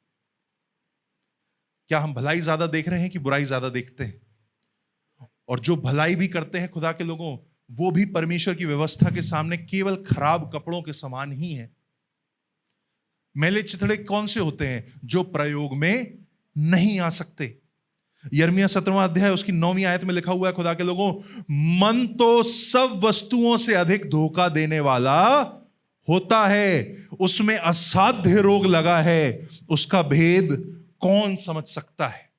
क्या हम भलाई ज्यादा देख रहे हैं कि बुराई ज्यादा देखते हैं? और जो भलाई भी करते हैं खुदा के लोगों, वो भी परमेश्वर की व्यवस्था के सामने केवल खराब कपड़ों के समान ही है। मैले चिथड़े कौन से होते हैं? जो प्रयोग में नहीं आ सकते। यिर्मयाह 17वां अध्याय उसकी 9वीं आयत में लिखा हुआ है, खुदा के लोगों, मन तो सब वस्तुओं से अधिक धोखा देने वाला होता है, उसमें असाध्य रोग लगा है, उसका भेद कौन समझ सकता है?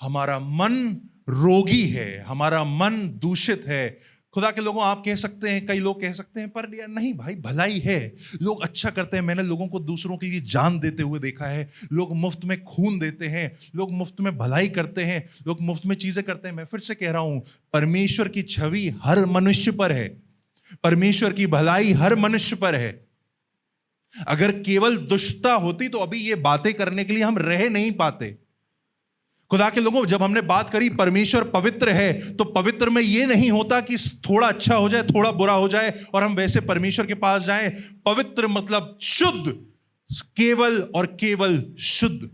हमारा मन रोगी है, हमारा मन दूषित है। खुदा के लोगों, आप कह सकते हैं, कई लोग कह सकते हैं, पर यार नहीं भाई, भलाई है, लोग अच्छा करते हैं। मैंने लोगों को दूसरों के लिए जान देते हुए देखा है, लोग मुफ्त में खून देते हैं, लोग मुफ्त में भलाई करते हैं, लोग मुफ्त में चीजें करते हैं। मैं फिर से कह रहा हूं, परमेश्वर की छवि हर मनुष्य पर है, परमेश्वर की भलाई हर मनुष्य पर है। अगर केवल दुष्टता होती तो अभी ये बातें करने के लिए हम रह नहीं पाते। खुदा के लोगों, जब हमने बात करी परमेश्वर पवित्र है, तो पवित्र में यह नहीं होता कि थोड़ा अच्छा हो जाए, थोड़ा बुरा हो जाए और हम वैसे परमेश्वर के पास जाएं। पवित्र मतलब शुद्ध, केवल और केवल शुद्ध।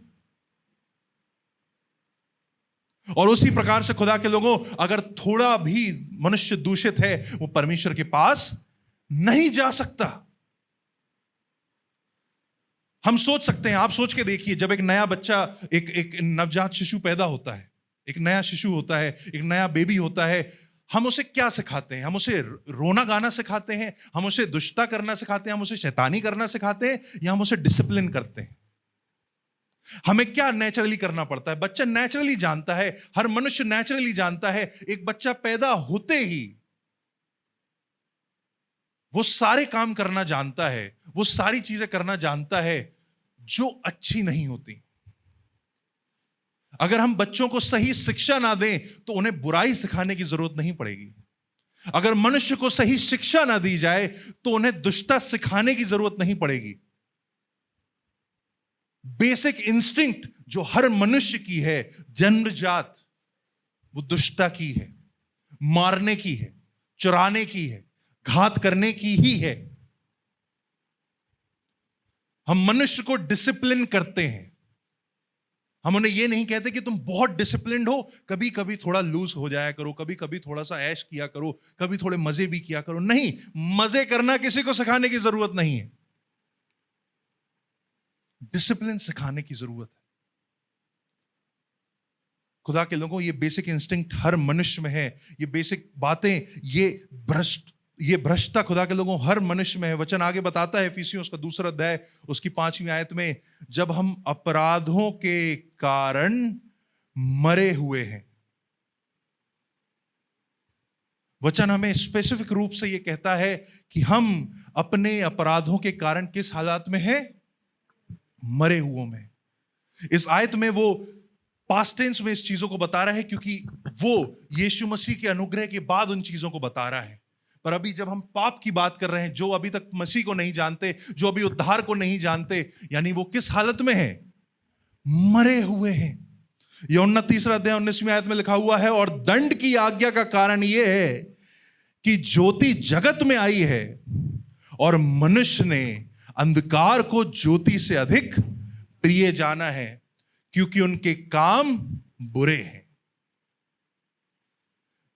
और उसी प्रकार से खुदा के लोगों, अगर थोड़ा भी मनुष्य दूषित है, वो परमेश्वर के पास नहीं जा सकता। हम सोच सकते हैं, आप सोच के देखिए, जब एक नया बच्चा, एक नवजात शिशु पैदा होता है, एक नया शिशु होता है, एक नया बेबी होता है, हम उसे क्या सिखाते हैं? हम उसे रोना गाना सिखाते हैं, हम उसे दुष्टता करना सिखाते हैं, हम उसे शैतानी करना सिखाते हैं, या हम उसे डिसिप्लिन करते हैं? हमें क्या नेचुरली करना पड़ता है? बच्चा नेचुरली जानता है, हर मनुष्य नेचुरली जानता है। एक बच्चा पैदा होते ही वो सारे काम करना जानता है, वो सारी चीजें करना जानता है जो अच्छी नहीं होती। अगर हम बच्चों को सही शिक्षा ना दें तो उन्हें बुराई सिखाने की जरूरत नहीं पड़ेगी। अगर मनुष्य को सही शिक्षा ना दी जाए तो उन्हें दुष्टता सिखाने की जरूरत नहीं पड़ेगी। बेसिक इंस्टिंक्ट जो हर मनुष्य की है, जन्मजात, वो दुष्टता की है, मारने की है, चुराने की है, घात करने की ही है। हम मनुष्य को डिसिप्लिन करते हैं। हम उन्हें यह नहीं कहते कि तुम बहुत डिसिप्लिन्ड हो, कभी कभी थोड़ा लूज हो जाया करो, कभी कभी थोड़ा सा ऐश किया करो, कभी थोड़े मजे भी किया करो। नहीं, मजे करना किसी को सिखाने की जरूरत नहीं है, डिसिप्लिन सिखाने की जरूरत है। खुदा के लोगों, ये बेसिक इंस्टिंक्ट हर मनुष्य में है। ये बेसिक बातें, ये भ्रष्टता खुदा के लोगों हर मनुष्य में है। वचन आगे बताता है, इफिसियों उसका 2 अध्याय उसकी 5वीं आयत में, जब हम अपराधों के कारण मरे हुए हैं। वचन हमें स्पेसिफिक रूप से यह कहता है कि हम अपने अपराधों के कारण किस हालात में हैं? मरे हुओं में। इस आयत में वो पास्ट टेंस में इस चीजों को बता रहा है, क्योंकि वो यीशु मसीह के अनुग्रह के बाद उन चीजों को बता रहा है। पर अभी जब हम पाप की बात कर रहे हैं, जो अभी तक मसीह को नहीं जानते, जो अभी उद्धार को नहीं जानते, यानी वो किस हालत में है? मरे हुए हैं। यूहन्ना 3 अध्याय 19वीं आयत में लिखा हुआ है, और दंड की आज्ञा का कारण यह है कि ज्योति जगत में आई है और मनुष्य ने अंधकार को ज्योति से अधिक प्रिय जाना है, क्योंकि उनके काम बुरे हैं।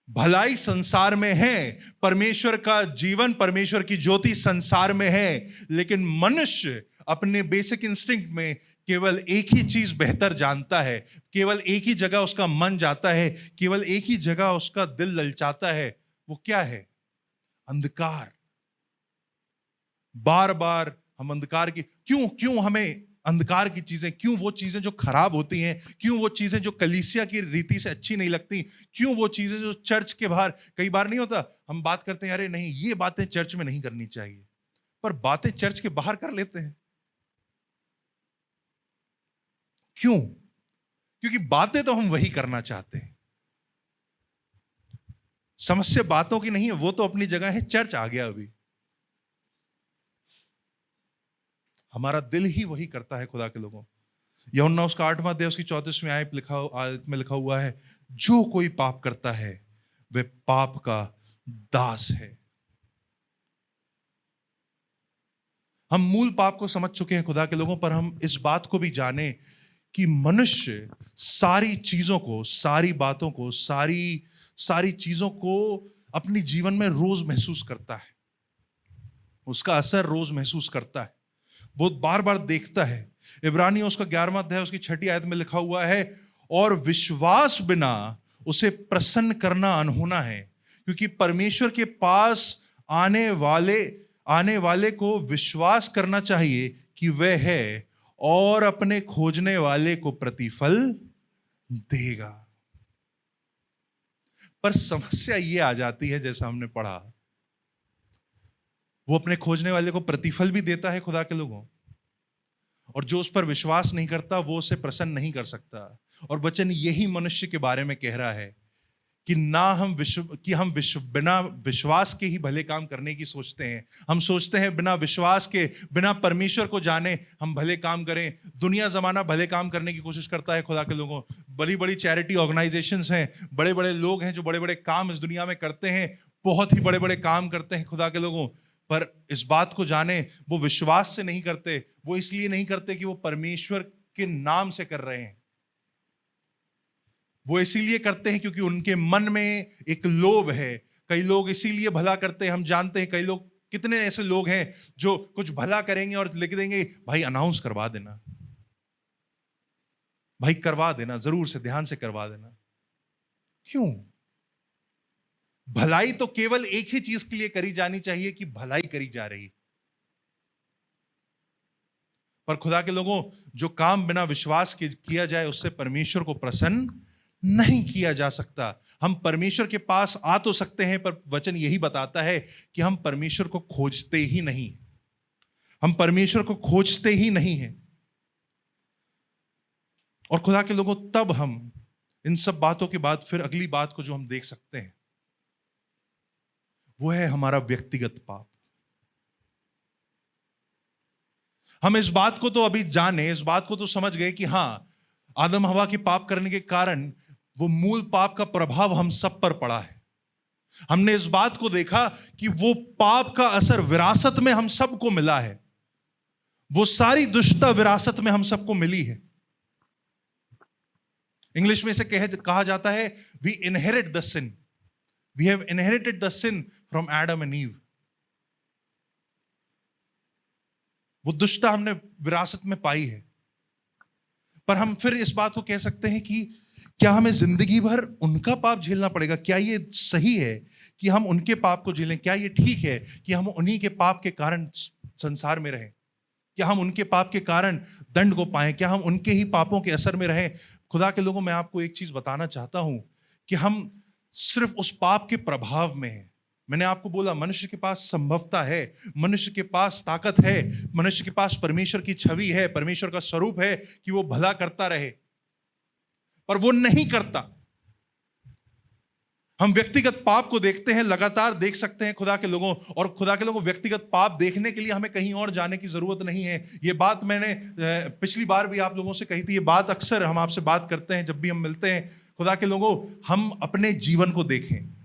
भलाई संसार में है, परमेश्वर का जीवन, परमेश्वर की ज्योति संसार में है, लेकिन मनुष्य अपने बेसिक इंस्टिंक्ट में केवल एक ही चीज बेहतर जानता है, केवल एक ही जगह उसका मन जाता है, केवल एक ही जगह उसका दिल ललचाता है, वो क्या है? अंधकार। बार बार हम अंधकार की क्यों हमें अंधकार की चीजें, क्यों वो चीजें जो खराब होती हैं, क्यों वो चीजें जो कलीसिया की रीति से अच्छी नहीं लगती, क्यों वो चीजें जो चर्च के बाहर, कई बार नहीं होता हम बात करते हैं अरे नहीं ये बातें चर्च में नहीं करनी चाहिए, पर बातें चर्च के बाहर कर लेते हैं। क्यों? क्योंकि बातें तो हम वही करना चाहते हैं। समस्या बातों की नहीं है, वो तो अपनी जगह है, चर्च आ गया अभी। हमारा दिल ही वही करता है खुदा के लोगों। यूहन्ना उसका 8वां अध्याय उसकी 34वीं आयत में लिखा हुआ है, जो कोई पाप करता है वह पाप का दास है। हम मूल पाप को समझ चुके हैं खुदा के लोगों, पर हम इस बात को भी जाने कि मनुष्य सारी चीजों को, सारी बातों को, सारी चीजों को अपनी जीवन में रोज महसूस करता है, उसका असर रोज महसूस करता है, वो बार बार देखता है। इब्रानियों उसका 11वां अध्याय उसकी 6ठी आयत में लिखा हुआ है, और विश्वास बिना उसे प्रसन्न करना अनहोना है, क्योंकि परमेश्वर के पास आने वाले को विश्वास करना चाहिए कि वह है, और अपने खोजने वाले को प्रतिफल देगा। पर समस्या यह आ जाती है, जैसा हमने पढ़ा, वो अपने खोजने वाले को प्रतिफल भी देता है खुदा के लोगों, और जो उस पर विश्वास नहीं करता वो उसे प्रसन्न नहीं कर सकता। और वचन यही मनुष्य के बारे में कह रहा है कि हम बिना विश्वास के ही भले काम करने की सोचते हैं। हम सोचते हैं बिना विश्वास के, बिना परमेश्वर को जाने हम भले काम करें। दुनिया जमाना भले काम करने की कोशिश करता है खुदा के लोगों। बड़ी बड़ी चैरिटी ऑर्गेनाइजेशंस हैं, बड़े बड़े लोग हैं जो बड़े बड़े काम इस दुनिया में करते हैं, बहुत ही बड़े बड़े काम करते हैं खुदा के लोगों। पर इस बात को जाने, वो विश्वास से नहीं करते। वो इसलिए नहीं करते कि वो परमेश्वर के नाम से कर रहे हैं, वो इसीलिए करते हैं क्योंकि उनके मन में एक लोभ है। कई लोग इसीलिए भला करते हैं, हम जानते हैं कई लोग, कितने ऐसे लोग हैं जो कुछ भला करेंगे और लिख देंगे, भाई अनाउंस करवा देना, भाई करवा देना, जरूर से ध्यान से करवा देना। क्यों? भलाई तो केवल एक ही चीज के लिए करी जानी चाहिए कि भलाई करी जा रही। पर खुदा के लोगों, जो काम बिना विश्वास के किया जाए उससे परमेश्वर को प्रसन्न नहीं किया जा सकता। हम परमेश्वर के पास आ तो सकते हैं, पर वचन यही बताता है कि हम परमेश्वर को खोजते ही नहीं, हम परमेश्वर को खोजते ही नहीं हैं। और खुदा के लोगों, तब हम इन सब बातों के बाद फिर अगली बात को जो हम देख सकते हैं वो है हमारा व्यक्तिगत पाप। हम इस बात को तो अभी जाने, इस बात को तो समझ गए कि हां, आदम हवा के पाप करने के कारण वो मूल पाप का प्रभाव हम सब पर पड़ा है। हमने इस बात को देखा कि वो पाप का असर विरासत में हम सबको मिला है, वो सारी दुष्टता विरासत में हम सबको मिली है। इंग्लिश में इसे कहा जाता है, we inherit the sin, we have inherited the sin from Adam and Eve. वो दुष्टता हमने विरासत में पाई है। पर हम फिर इस बात को कह सकते हैं कि क्या हमें जिंदगी भर उनका पाप झेलना पड़ेगा? क्या ये सही है कि हम उनके पाप को झेलें? क्या ये ठीक है कि हम उन्हीं के पाप के कारण संसार में रहें? क्या हम उनके पाप के कारण दंड को पाएं? क्या हम उनके ही पापों के असर में रहें? खुदा के लोगों, मैं आपको एक चीज बताना चाहता हूं कि हम सिर्फ उस पाप के प्रभाव में हैं। मैंने आपको बोला, मनुष्य के पास संभवता है, मनुष्य के पास ताकत है, मनुष्य के पास परमेश्वर की छवि है, परमेश्वर का स्वरूप है कि वो भला करता रहे, पर वो नहीं करता। हम व्यक्तिगत पाप को देखते हैं, लगातार देख सकते हैं खुदा के लोगों, और खुदा के लोगों, व्यक्तिगत पाप देखने के लिए हमें कहीं और जाने की जरूरत नहीं है। ये बात मैंने पिछली बार भी आप लोगों से कही थी, ये बात अक्सर हम आपसे बात करते हैं जब भी हम मिलते हैं। खुदा के लोगों, हम अपने जीवन को देखें,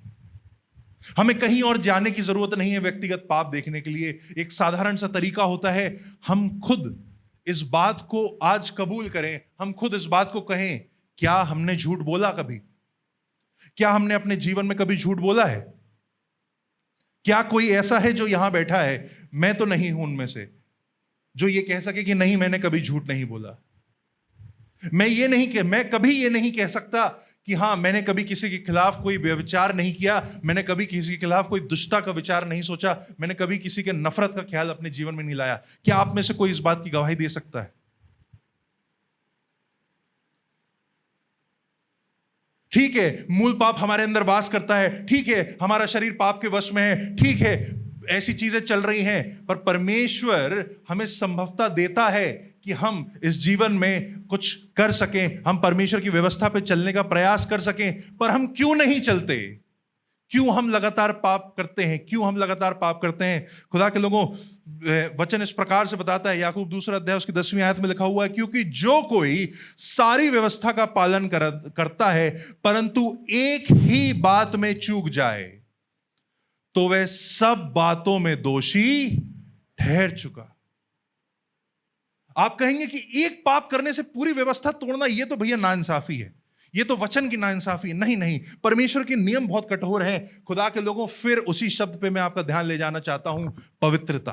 हमें कहीं और जाने की जरूरत नहीं है व्यक्तिगत पाप देखने के लिए। एक साधारण सा तरीका होता है, हम खुद इस बात को आज कबूल करें, हम खुद इस बात को कहें, क्या हमने झूठ बोला कभी? क्या हमने अपने जीवन में कभी झूठ बोला है? क्या कोई ऐसा है जो यहां बैठा है, मैं तो नहीं हूं उनमें से, जो ये कह सके कि नहीं, मैंने कभी झूठ नहीं बोला। मैं कभी ये नहीं कह सकता कि हाँ, मैंने कभी किसी के खिलाफ कोई व्यभिचार नहीं किया, मैंने कभी किसी के खिलाफ कोई दुष्टता का विचार नहीं सोचा, मैंने कभी किसी के नफरत का ख्याल अपने जीवन में नहीं लाया। क्या आप में से कोई इस बात की गवाही दे सकता है? ठीक है, मूल पाप हमारे अंदर वास करता है, ठीक है, हमारा शरीर पाप के वश में है, ठीक है, ऐसी चीजें चल रही हैं, पर परमेश्वर हमें संभवता देता है कि हम इस जीवन में कुछ कर सकें, हम परमेश्वर की व्यवस्था पे चलने का प्रयास कर सकें। पर हम क्यों नहीं चलते? क्यों हम लगातार पाप करते हैं? क्यों हम लगातार पाप करते हैं? खुदा के लोगों, वचन इस प्रकार से बताता है, याकूब 2 अध्याय उसकी 10वीं आयत में लिखा हुआ है, क्योंकि जो कोई सारी व्यवस्था का पालन करता है परंतु एक ही बात में चूक जाए तो वह सब बातों में दोषी ठहर चुका। आप कहेंगे कि एक पाप करने से पूरी व्यवस्था तोड़ना, यह तो भैया नाइंसाफी है, ये तो वचन की नाइंसाफी है। नहीं नहीं, परमेश्वर के नियम बहुत कठोर हैं। खुदा के लोगों, फिर उसी शब्द पे मैं आपका ध्यान ले जाना चाहता हूं, पवित्रता।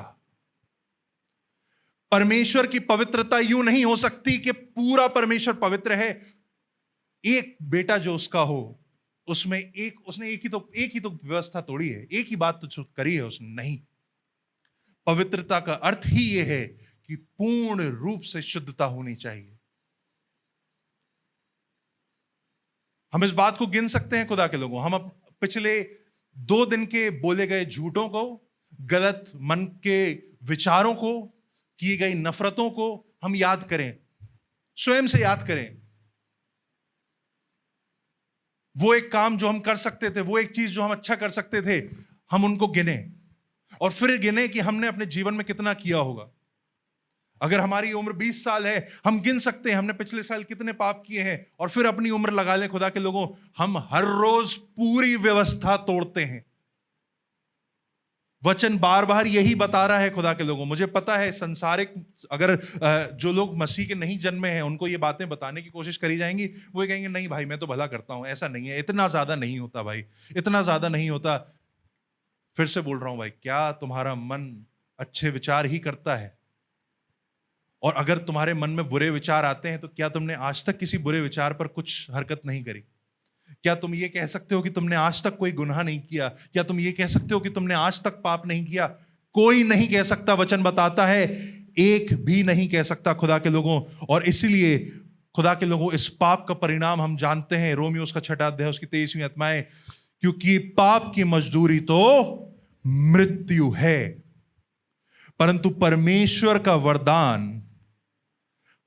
परमेश्वर की पवित्रता यूं नहीं हो सकती कि पूरा परमेश्वर पवित्र है, एक बेटा जो उसका हो, उसने एक ही तो व्यवस्था तोड़ी है, एक ही बात तो करी है उसने। नहीं, पवित्रता का अर्थ ही यह है कि पूर्ण रूप से शुद्धता होनी चाहिए। हम इस बात को गिन सकते हैं खुदा के लोगों, हम पिछले 2 दिन के बोले गए झूठों को, गलत मन के विचारों को, की गई नफरतों को हम याद करें, स्वयं से याद करें। वो एक काम जो हम कर सकते थे, वो एक चीज जो हम अच्छा कर सकते थे, हम उनको गिने और फिर गिने कि हमने अपने जीवन में कितना किया होगा। अगर हमारी उम्र 20 साल है, हम गिन सकते हैं हमने पिछले साल कितने पाप किए हैं, और फिर अपनी उम्र लगा लें। खुदा के लोगों, हम हर रोज पूरी व्यवस्था तोड़ते हैं। वचन बार बार यही बता रहा है खुदा के लोगों। मुझे पता है संसारिक, अगर जो लोग मसीह के नहीं जन्मे हैं उनको ये बातें बताने की कोशिश करी जाएंगी, वो ये कहेंगे नहीं भाई, मैं तो भला करता हूं, ऐसा नहीं है, इतना ज्यादा नहीं होता भाई, इतना ज्यादा नहीं होता। फिर से बोल रहा हूं भाई, क्या तुम्हारा मन अच्छे विचार ही करता है? और अगर तुम्हारे मन में बुरे विचार आते हैं तो क्या तुमने आज तक किसी बुरे विचार पर कुछ हरकत नहीं करी? क्या तुम ये कह सकते हो कि तुमने आज तक कोई गुनाह नहीं किया? क्या तुम ये कह सकते हो कि तुमने आज तक पाप नहीं किया? कोई नहीं कह सकता। वचन बताता है एक भी नहीं कह सकता खुदा के लोगों। और इसलिए खुदा के लोगों, इस पाप का परिणाम हम जानते हैं। रोमियो उसका 6 अध्याय उसकी 23वीं आयत में, क्योंकि पाप की मजदूरी तो मृत्यु है, परंतु परमेश्वर का वरदान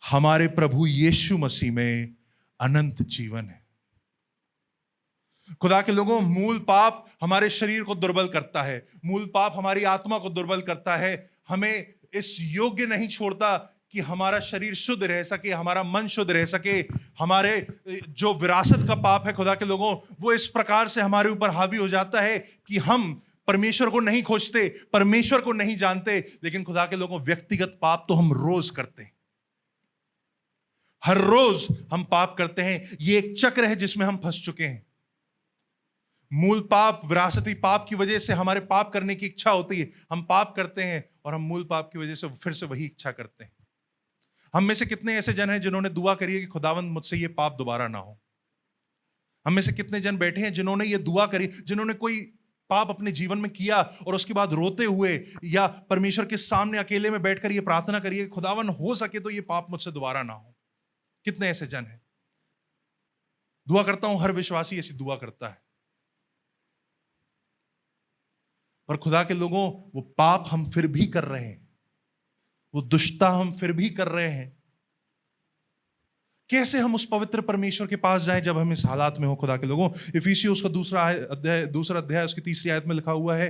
हमारे प्रभु यीशु मसीह में अनंत जीवन है। खुदा के लोगों, मूल पाप हमारे शरीर को दुर्बल करता है, मूल पाप हमारी आत्मा को दुर्बल करता है, हमें इस योग्य नहीं छोड़ता कि हमारा शरीर शुद्ध रह सके, हमारा मन शुद्ध रह सके। हमारे जो विरासत का पाप है खुदा के लोगों, वो इस प्रकार से हमारे ऊपर हावी हो जाता है कि हम परमेश्वर को नहीं खोजते, परमेश्वर को नहीं जानते। लेकिन खुदा के लोगों, व्यक्तिगत पाप तो हम रोज करते हैं, हर रोज हम पाप करते हैं। ये एक चक्र है जिसमें हम फंस चुके हैं। मूल पाप, विरासती पाप की वजह से हमारे पाप करने की इच्छा होती है, हम पाप करते हैं, और हम मूल पाप की वजह से फिर से वही इच्छा करते हैं। हम में से कितने ऐसे जन हैं जिन्होंने दुआ करी है कि खुदावंद मुझसे ये पाप दोबारा ना हो? हम में से कितने जन बैठे हैं जिन्होंने ये दुआ करी, जिन्होंने कोई पाप अपने जीवन में किया और उसके बाद रोते हुए या परमेश्वर के सामने अकेले में बैठकर ये प्रार्थना करी है, खुदावन हो सके तो ये पाप मुझसे दोबारा ना हो? कितने ऐसे जन हैं? दुआ करता हूं हर विश्वासी ऐसी दुआ करता है। पर खुदा के लोगों, वो पाप हम फिर भी कर रहे हैं, वो दुष्टता हम फिर भी कर रहे हैं। कैसे हम उस पवित्र परमेश्वर के पास जाएं जब हम इस हालात में हो? खुदा के लोगों, इफिसियों उसका 2 अध्याय उसकी 3री आयत में लिखा हुआ है,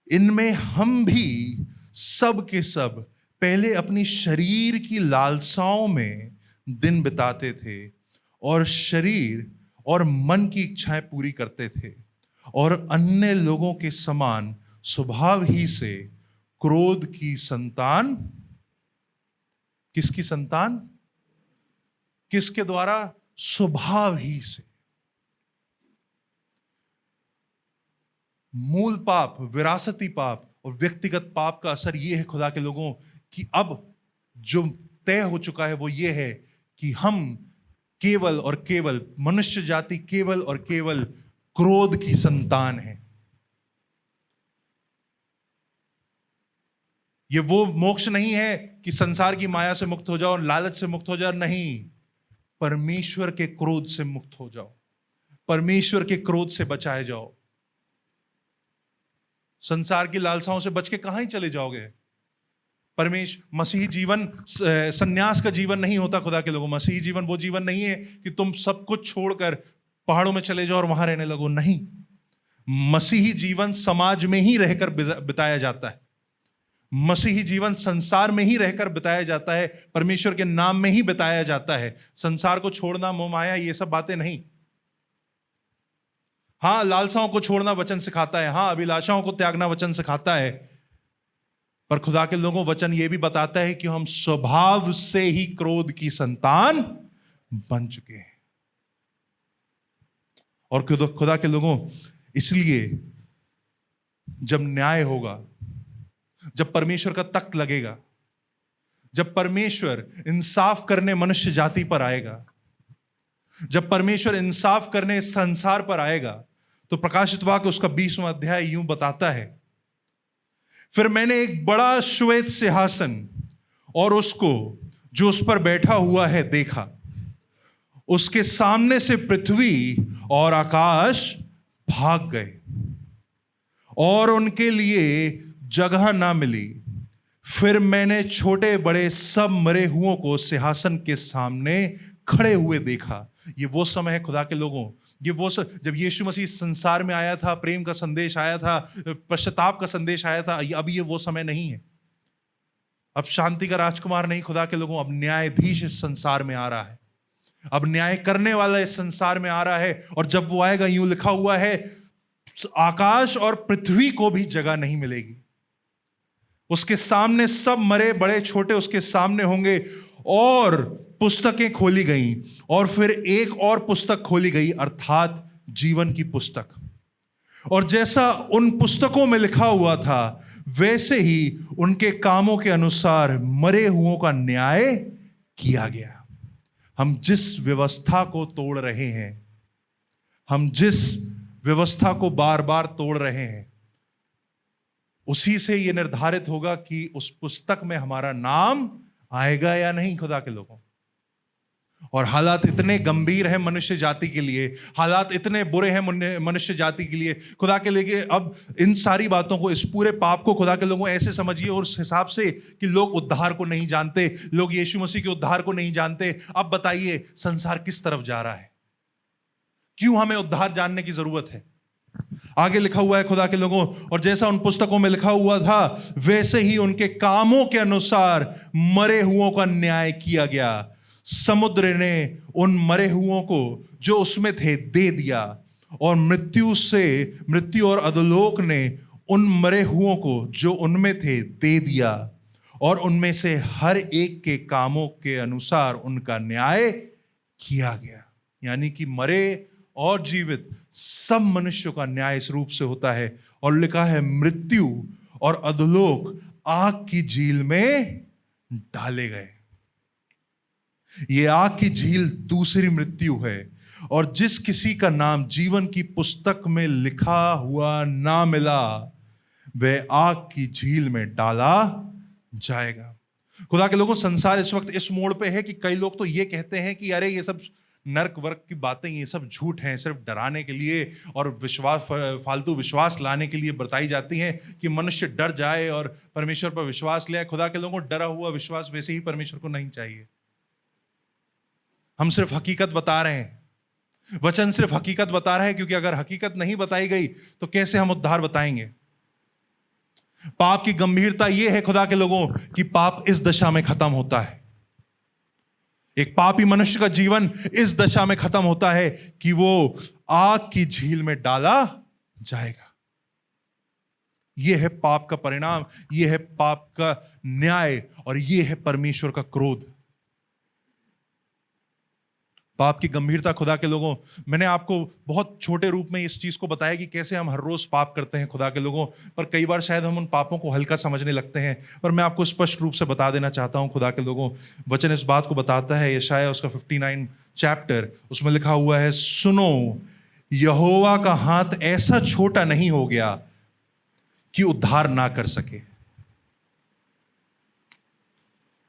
इनमें हम भी सब के सब पहले अपनी शरीर की लालसाओं में दिन बिताते थे और शरीर और मन की इच्छाएं पूरी करते थे, और अन्य लोगों के समान स्वभाव ही से क्रोध की संतान। किसकी संतान? किसके द्वारा? स्वभाव ही से। मूल पाप, विरासती पाप और व्यक्तिगत पाप का असर यह है खुदा के लोगों कि अब जो तय हो चुका है वो ये है कि हम केवल और केवल, मनुष्य जाति केवल और केवल क्रोध की संतान है। ये वो मोक्ष नहीं है कि संसार की माया से मुक्त हो जाओ, लालच से मुक्त हो जाओ, नहीं, परमेश्वर के क्रोध से मुक्त हो जाओ, परमेश्वर के क्रोध से बचाए जाओ। संसार की लालसाओं से बच के कहां ही चले जाओगे। मसीही जीवन सन्यास का जीवन नहीं होता खुदा के लोगों। मसीही जीवन वो जीवन नहीं है कि तुम सब कुछ छोड़कर पहाड़ों में चले जाओ और वहां रहने लगो, नहीं। मसीही जीवन समाज में ही रहकर बिताया जाता है। मसीही जीवन संसार में ही रहकर बिताया जाता है, परमेश्वर के नाम में ही बिताया जाता है। संसार को छोड़ना, मोह माया, ये सब बातें नहीं। हां, लालसाओं को छोड़ना वचन सिखाता है, हां, अभिलाषाओं को त्यागना वचन सिखाता है, पर खुदा के लोगों वचन यह भी बताता है कि हम स्वभाव से ही क्रोध की संतान बन चुके हैं। और खुदा के लोगों, इसलिए जब न्याय होगा, जब परमेश्वर का तख्त लगेगा, जब परमेश्वर इंसाफ करने मनुष्य जाति पर आएगा, जब परमेश्वर इंसाफ करने संसार पर आएगा, तो प्रकाशित वाक्य उसका 20वां अध्याय यूं बताता है, फिर मैंने एक बड़ा श्वेत सिंहासन और उसको जो उस पर बैठा हुआ है देखा। उसके सामने से पृथ्वी और आकाश भाग गए और उनके लिए जगह ना मिली। फिर मैंने छोटे बड़े सब मरे हुओं को सिंहासन के सामने खड़े हुए देखा। ये वो समय है खुदा के लोगों, ये वो जब यीशु मसीह संसार में आया था, प्रेम का संदेश आया था, पश्चाताप का संदेश आया था। अब ये वो समय नहीं है। अब शांति का राजकुमार नहीं खुदा के लोगों, अब न्यायाधीश इस संसार में आ रहा है, अब न्याय करने वाला इस संसार में आ रहा है। और जब वो आएगा, यूं लिखा हुआ है, आकाश और पृथ्वी को भी जगह नहीं मिलेगी। उसके सामने सब मरे बड़े छोटे उसके सामने होंगे और पुस्तकें खोली गई और फिर एक और पुस्तक खोली गई, अर्थात जीवन की पुस्तक। और जैसा उन पुस्तकों में लिखा हुआ था वैसे ही उनके कामों के अनुसार मरे हुओं का न्याय किया गया। हम जिस व्यवस्था को तोड़ रहे हैं, हम जिस व्यवस्था को बार बार तोड़ रहे हैं, उसी से यह निर्धारित होगा कि उस पुस्तक में हमारा नाम आएगा या नहीं खुदा के लोगों। और हालात इतने गंभीर हैं मनुष्य जाति के लिए, हालात इतने बुरे हैं मनुष्य जाति के लिए खुदा के लिए। अब इन सारी बातों को, इस पूरे पाप को खुदा के लोगों ऐसे समझिए और उस हिसाब से कि लोग उद्धार को नहीं जानते, लोग यीशु मसीह के उद्धार को नहीं जानते। अब बताइए संसार किस तरफ जा रहा है? क्यों हमें उद्धार जानने की जरूरत है? आगे लिखा हुआ है खुदा के लोगों, और जैसा उन पुस्तकों में लिखा हुआ था वैसे ही उनके कामों के अनुसार मरे हुओं का न्याय किया गया। समुद्र ने उन मरे हुओं को जो उसमें थे दे दिया, और मृत्यु और अधोलोक ने उन मरे हुओं को जो उनमें थे दे दिया, और उनमें से हर एक के कामों के अनुसार उनका न्याय किया गया। यानी कि मरे और जीवित सब मनुष्यों का न्याय इस रूप से होता है। और लिखा है, मृत्यु और अधोलोक आग की झील में डाले गए। ये आग की झील दूसरी मृत्यु है, और जिस किसी का नाम जीवन की पुस्तक में लिखा हुआ ना मिला वह आग की झील में डाला जाएगा। खुदा के लोगों, संसार इस वक्त इस मोड़ पे है कि कई लोग तो ये कहते हैं कि अरे ये सब नर्क वर्क की बातें, ये सब झूठ हैं, सिर्फ डराने के लिए और फालतू विश्वास लाने के लिए बताई जाती हैं कि मनुष्य डर जाए और परमेश्वर पर विश्वास ले। खुदा के लोगों, डरा हुआ विश्वास वैसे ही परमेश्वर को नहीं चाहिए। हम सिर्फ हकीकत बता रहे हैं, वचन सिर्फ हकीकत बता रहा है, क्योंकि अगर हकीकत नहीं बताई गई तो कैसे हम उद्धार बताएंगे? पाप की गंभीरता यह है खुदा के लोगों कि पाप इस दशा में खत्म होता है। एक पापी मनुष्य का जीवन इस दशा में खत्म होता है कि वो आग की झील में डाला जाएगा। यह है पाप का परिणाम, यह है पाप का न्याय, और यह है परमेश्वर का क्रोध। पाप की गंभीरता खुदा के लोगों, मैंने आपको बहुत छोटे रूप में इस चीज को बताया कि कैसे हम हर रोज पाप करते हैं खुदा के लोगों, पर कई बार शायद हम उन पापों को हल्का समझने लगते हैं। पर मैं आपको स्पष्ट रूप से बता देना चाहता हूं खुदा के लोगों, वचन इस बात को बताता है, यशायाह उसका 59 चैप्टर, उसमें लिखा हुआ है, सुनो यहोवा का हाथ ऐसा छोटा नहीं हो गया कि उद्धार ना कर सके।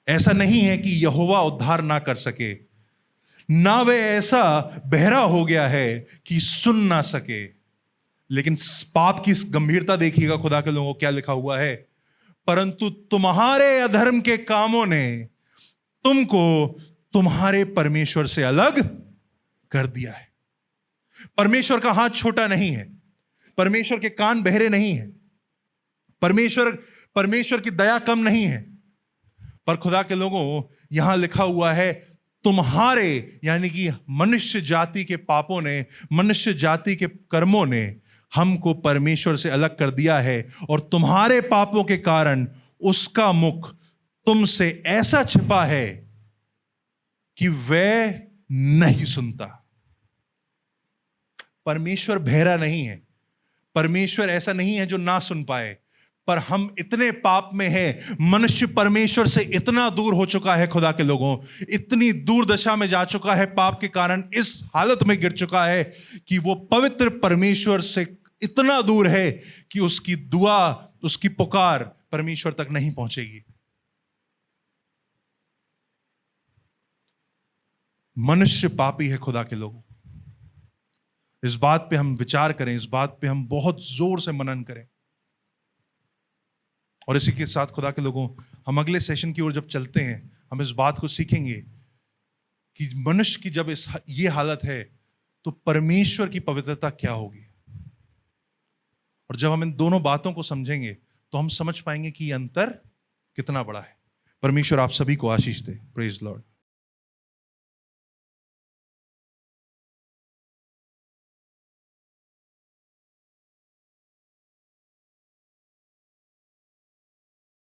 ऐसा नहीं है कि यहोवा उद्धार ना कर सके, ना वे ऐसा बहरा हो गया है कि सुन ना सके। लेकिन पाप की गंभीरता देखिएगा खुदा के लोगों, क्या लिखा हुआ है, परंतु तुम्हारे अधर्म के कामों ने तुमको तुम्हारे परमेश्वर से अलग कर दिया है। परमेश्वर का हाथ छोटा नहीं है, परमेश्वर के कान बहरे नहीं है, परमेश्वर की दया कम नहीं है, पर खुदा के लोगों यहां लिखा हुआ है, तुम्हारे यानी कि मनुष्य जाति के पापों ने, मनुष्य जाति के कर्मों ने हमको परमेश्वर से अलग कर दिया है, और तुम्हारे पापों के कारण उसका मुख तुमसे ऐसा छिपा है कि वह नहीं सुनता। परमेश्वर बहरा नहीं है, परमेश्वर ऐसा नहीं है जो ना सुन पाए, पर हम इतने पाप में हैं, मनुष्य परमेश्वर से इतना दूर हो चुका है खुदा के लोगों, इतनी दूर दशा में जा चुका है, पाप के कारण इस हालत में गिर चुका है कि वो पवित्र परमेश्वर से इतना दूर है कि उसकी दुआ, उसकी पुकार परमेश्वर तक नहीं पहुंचेगी। मनुष्य पापी है खुदा के लोगों, इस बात पे हम विचार करें, इस बात पे हम बहुत जोर से मनन करें। और इसी के साथ खुदा के लोगों, हम अगले सेशन की ओर जब चलते हैं, हम इस बात को सीखेंगे कि मनुष्य की जब ये हालत है तो परमेश्वर की पवित्रता क्या होगी। और जब हम इन दोनों बातों को समझेंगे तो हम समझ पाएंगे कि ये अंतर कितना बड़ा है। परमेश्वर आप सभी को आशीष दे। Praise Lord.